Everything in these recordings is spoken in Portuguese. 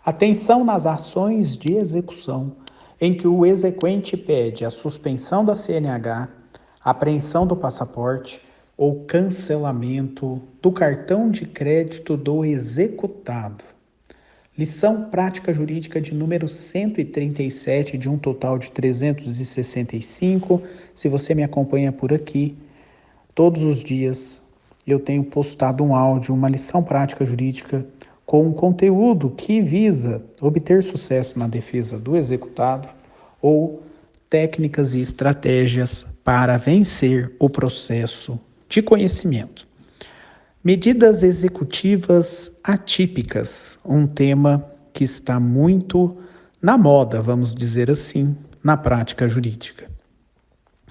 Atenção nas ações de execução, em que o exequente pede a suspensão da CNH, apreensão do passaporte ou cancelamento do cartão de crédito do executado. Lição prática jurídica de número 137, de um total de 365. Se você me acompanha por aqui, todos os dias eu tenho postado um áudio, uma lição prática jurídica com um conteúdo que visa obter sucesso na defesa do executado ou técnicas e estratégias para vencer o processo de conhecimento. Medidas executivas atípicas, um tema que está muito na moda, vamos dizer assim, na prática jurídica.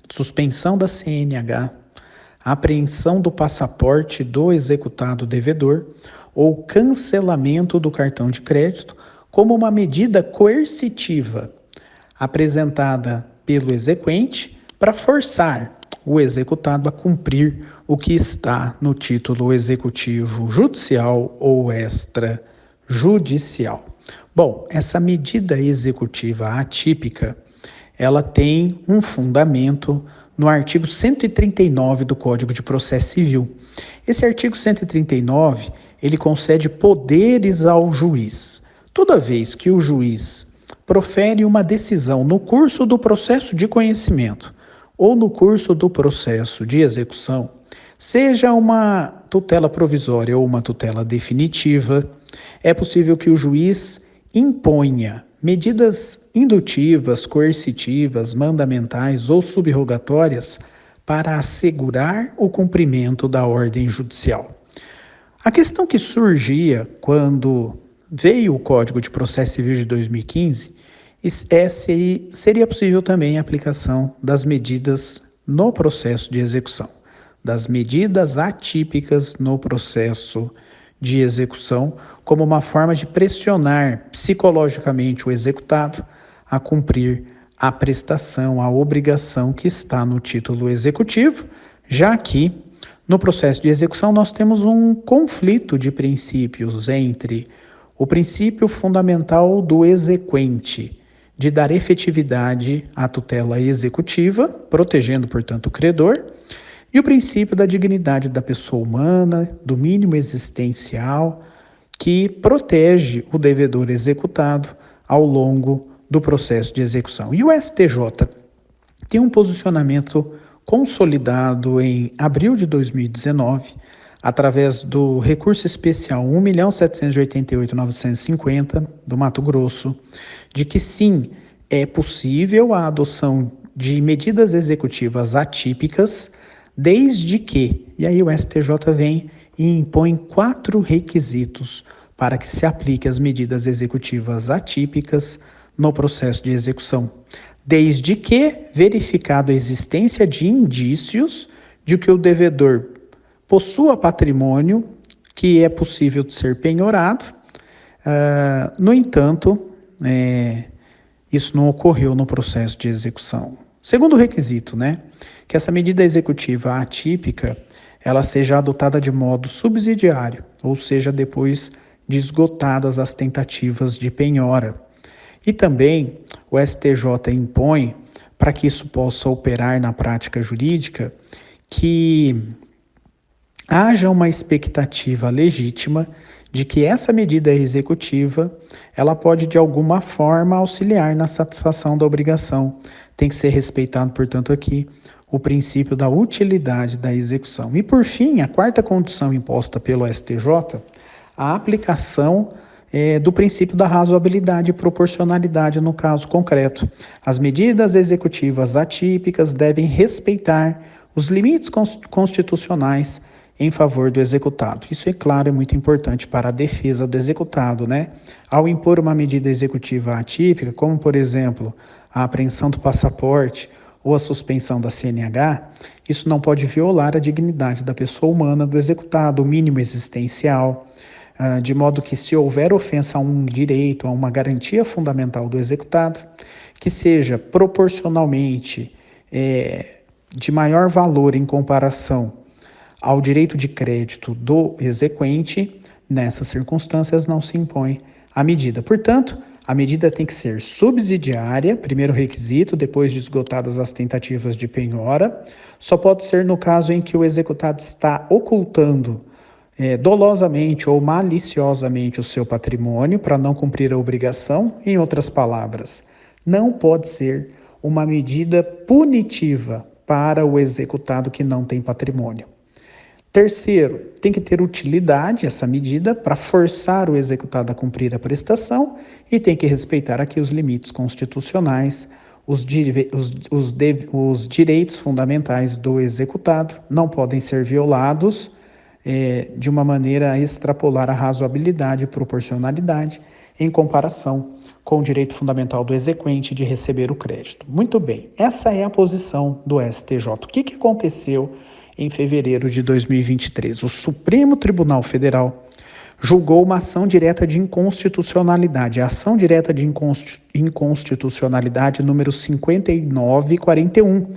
Suspensão da CNH, apreensão do passaporte do executado devedor ou cancelamento do cartão de crédito como uma medida coercitiva apresentada pelo exequente para forçar o executado a cumprir o que está no título executivo judicial ou extrajudicial. Bom, essa medida executiva atípica, ela tem um fundamento no artigo 139 do Código de Processo Civil. Esse artigo 139, ele concede poderes ao juiz. Toda vez que o juiz profere uma decisão no curso do processo de conhecimento ou no curso do processo de execução, seja uma tutela provisória ou uma tutela definitiva, é possível que o juiz imponha medidas indutivas, coercitivas, mandamentais ou subrogatórias para assegurar o cumprimento da ordem judicial. A questão que surgia quando veio o Código de Processo Civil de 2015 é se seria possível também a aplicação das medidas no processo de execução, das medidas atípicas no processo de execução, como uma forma de pressionar psicologicamente o executado a cumprir a prestação, a obrigação que está no título executivo, já que no processo de execução nós temos um conflito de princípios entre o princípio fundamental do exequente, de dar efetividade à tutela executiva, protegendo, portanto, o credor, e o princípio da dignidade da pessoa humana, do mínimo existencial, que protege o devedor executado ao longo do processo de execução. E o STJ tem um posicionamento consolidado em abril de 2019, através do recurso especial 1.788.950 do Mato Grosso, de que sim, é possível a adoção de medidas executivas atípicas, desde que, e aí o STJ vem e impõe 4 requisitos para que se aplique as medidas executivas atípicas no processo de execução, desde que verificado a existência de indícios de que o devedor possua patrimônio que é possível de ser penhorado. No entanto, isso não ocorreu no processo de execução. Segundo requisito, que essa medida executiva atípica, ela seja adotada de modo subsidiário, ou seja, depois de esgotadas as tentativas de penhora. E também o STJ impõe, para que isso possa operar na prática jurídica, que haja uma expectativa legítima de que essa medida executiva, ela pode de alguma forma auxiliar na satisfação da obrigação. Tem que ser respeitado, portanto, aqui o princípio da utilidade da execução. E por fim, a 4ª condição imposta pelo STJ, a aplicação do princípio da razoabilidade e proporcionalidade no caso concreto. As medidas executivas atípicas devem respeitar os limites constitucionais em favor do executado. Isso, é claro, é muito importante para a defesa do executado, Ao impor uma medida executiva atípica, como, por exemplo, a apreensão do passaporte ou a suspensão da CNH, isso não pode violar a dignidade da pessoa humana do executado, o mínimo existencial, de modo que, se houver ofensa a um direito, a uma garantia fundamental do executado, que seja proporcionalmente de maior valor em comparação ao direito de crédito do exequente, nessas circunstâncias não se impõe a medida. Portanto, a medida tem que ser subsidiária, primeiro requisito, depois de esgotadas as tentativas de penhora. Só pode ser no caso em que o executado está ocultando dolosamente ou maliciosamente o seu patrimônio para não cumprir a obrigação. Em outras palavras, não pode ser uma medida punitiva para o executado que não tem patrimônio. Terceiro, tem que ter utilidade essa medida para forçar o executado a cumprir a prestação e tem que respeitar aqui os limites constitucionais, os direitos fundamentais do executado não podem ser violados de uma maneira a extrapolar a razoabilidade e proporcionalidade em comparação com o direito fundamental do exequente de receber o crédito. Muito bem, essa é a posição do STJ. O que aconteceu em fevereiro de 2023? O Supremo Tribunal Federal julgou uma ação direta de inconstitucionalidade, a ação direta de inconstitucionalidade número 5941,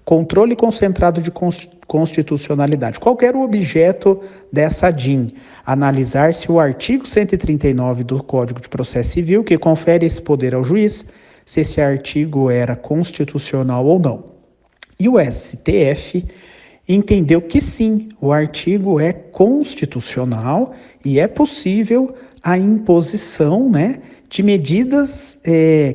controle concentrado de constitucionalidade. Qual era o objeto dessa DIN? Analisar se o artigo 139 do Código de Processo Civil, que confere esse poder ao juiz, se esse artigo era constitucional ou não. E o STF entendeu que sim, o artigo é constitucional e é possível a imposição, de medidas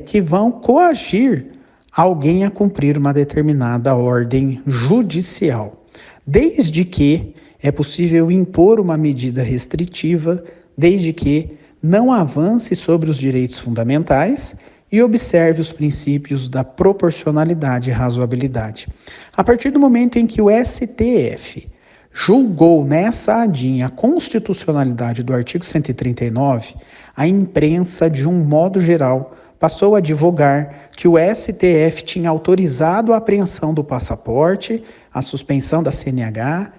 que vão coagir alguém a cumprir uma determinada ordem judicial, desde que é possível impor uma medida restritiva, desde que não avance sobre os direitos fundamentais e observe os princípios da proporcionalidade e razoabilidade. A partir do momento em que o STF julgou nessa ADIM a constitucionalidade do artigo 139, a imprensa, de um modo geral, passou a advogar que o STF tinha autorizado a apreensão do passaporte, a suspensão da CNH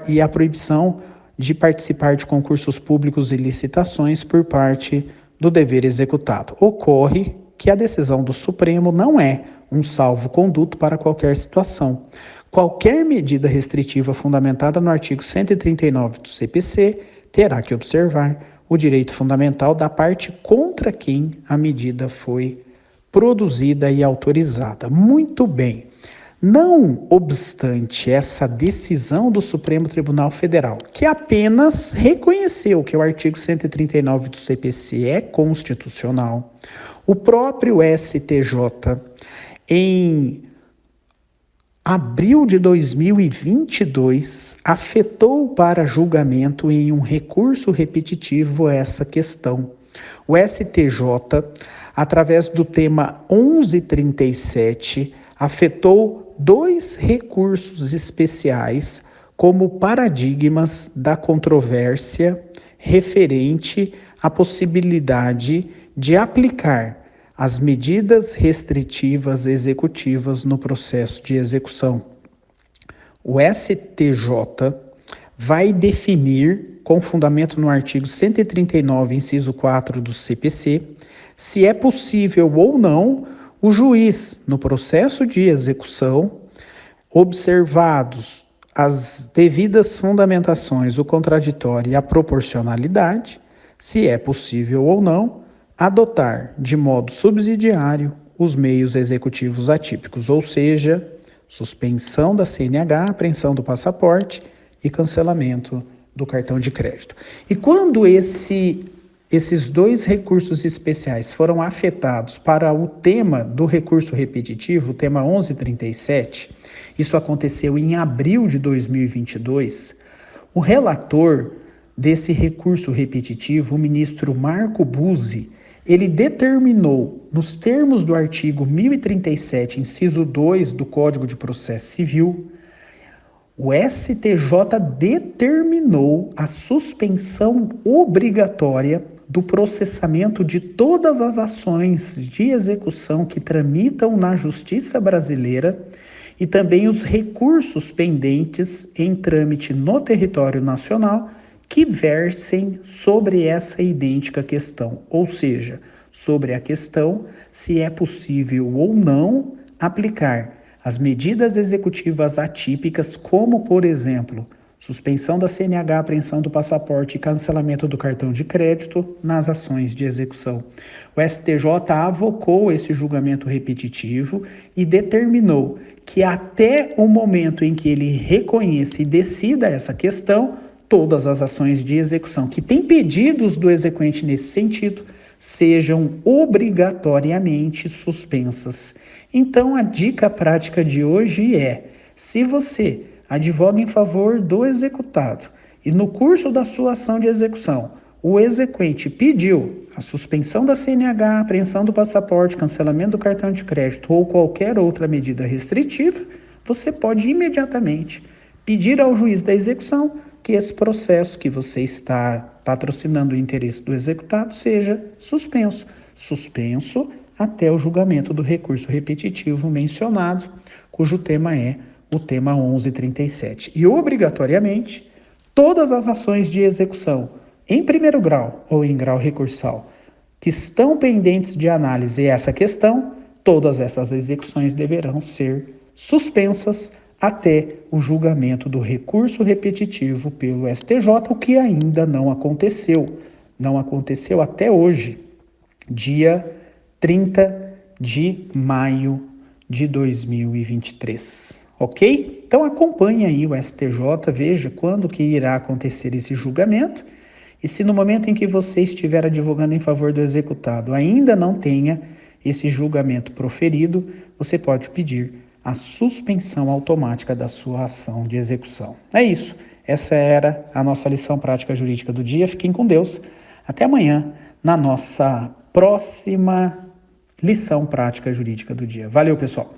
e a proibição de participar de concursos públicos e licitações por parte do dever executado. Ocorre que a decisão do Supremo não é um salvo-conduto para qualquer situação. Qualquer medida restritiva fundamentada no artigo 139 do CPC terá que observar o direito fundamental da parte contra quem a medida foi produzida e autorizada. Muito bem. Não obstante essa decisão do Supremo Tribunal Federal, que apenas reconheceu que o artigo 139 do CPC é constitucional, o próprio STJ, em abril de 2022, afetou para julgamento em um recurso repetitivo essa questão. O STJ, através do tema 1137, afetou 2 recursos especiais como paradigmas da controvérsia referente à possibilidade de aplicar as medidas restritivas executivas no processo de execução. O STJ vai definir, com fundamento no artigo 139, inciso 4 do CPC, se é possível ou não o juiz, no processo de execução, observados as devidas fundamentações, o contraditório e a proporcionalidade, se é possível ou não adotar de modo subsidiário os meios executivos atípicos, ou seja, suspensão da CNH, apreensão do passaporte e cancelamento do cartão de crédito. E quando esses 2 recursos especiais foram afetados para o tema do recurso repetitivo, o tema 1137, isso aconteceu em abril de 2022, o relator desse recurso repetitivo, o ministro Marco Buzzi, ele determinou, nos termos do artigo 1037, inciso 2 do Código de Processo Civil, o STJ determinou a suspensão obrigatória do processamento de todas as ações de execução que tramitam na Justiça brasileira e também os recursos pendentes em trâmite no território nacional que versem sobre essa idêntica questão, ou seja, sobre a questão se é possível ou não aplicar as medidas executivas atípicas, como, por exemplo, suspensão da CNH, apreensão do passaporte e cancelamento do cartão de crédito nas ações de execução. O STJ avocou esse julgamento repetitivo e determinou que até o momento em que ele reconheça e decida essa questão, todas as ações de execução que têm pedidos do exequente nesse sentido sejam obrigatoriamente suspensas. Então, a dica prática de hoje é: se você advoga em favor do executado e no curso da sua ação de execução o exequente pediu a suspensão da CNH, apreensão do passaporte, cancelamento do cartão de crédito ou qualquer outra medida restritiva, você pode imediatamente pedir ao juiz da execução que esse processo que você está patrocinando o interesse do executado seja suspenso. Suspenso até o julgamento do recurso repetitivo mencionado, cujo tema é o tema 1137. E, obrigatoriamente, todas as ações de execução, em primeiro grau ou em grau recursal, que estão pendentes de análise essa questão, todas essas execuções deverão ser suspensas até o julgamento do recurso repetitivo pelo STJ, o que ainda não aconteceu. Não aconteceu até hoje, dia 30 de maio de 2023. Ok? Então acompanhe aí o STJ, veja quando que irá acontecer esse julgamento. E se no momento em que você estiver advogando em favor do executado ainda não tenha esse julgamento proferido, você pode pedir a suspensão automática da sua ação de execução. É isso. Essa era a nossa lição prática jurídica do dia. Fiquem com Deus. Até amanhã na nossa próxima lição prática jurídica do dia. Valeu, pessoal!